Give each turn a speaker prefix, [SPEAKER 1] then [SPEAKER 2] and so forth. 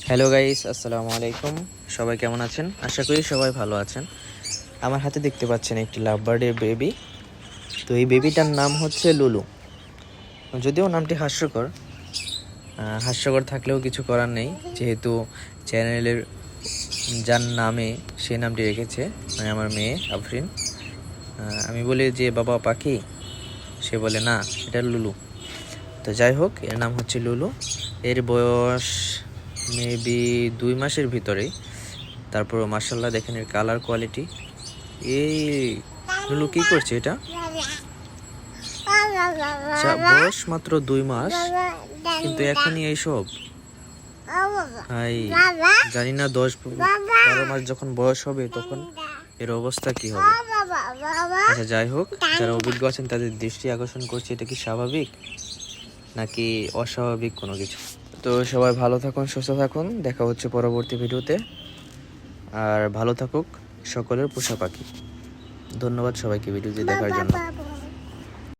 [SPEAKER 1] Hello guys, আসসালামু আলাইকুম। সবাই কেমন আছেন? আশা করি সবাই ভালো আছেন। আমার হাতে দেখতে পাচ্ছেন একটি লাভ বার্ডের বেবি। তো এই বেবিটার নাম হচ্ছে লুলু। যদিও নামটি হাস্যকর থাকলেও কিছু করার নেই, যেহেতু চ্যানেলের যার নামে সেই নামটি রেখেছে, মানে আমার মেয়ে আফরিন। আমি বলি যে বাবা পাখি, সে বলে না, এটা লুলু। তো যাই হোক, এর নাম হচ্ছে লুলু। এর বয়স মেবি 2 মাসের ভিতরেই। তারপর মার্শাল্লাহ দেখেন এর কালার কোয়ালিটি। এই লুলু কি করছে এটা? বয়স মাত্র 2 মাস, কিন্তু এখনই এইসব। হাই, জানি না 10-12 মাস যখন বয়স হবে তখন এর অবস্থা কি হবে। আচ্ছা যাই হোক, যারা অভিজ্ঞ আছেন তাদের দৃষ্টি আকর্ষণ করছে, এটা কি স্বাভাবিক নাকি অস্বাভাবিক কোনো কিছু। তো সবাই ভালো থাকুন, সুস্থ থাকুন, দেখা হচ্ছে পরবর্তী ভিডিওতে। আর ভালো থাকুক সকলের পোষা পাখি। ধন্যবাদ সবাইকে ভিডিওটি দেখার জন্য।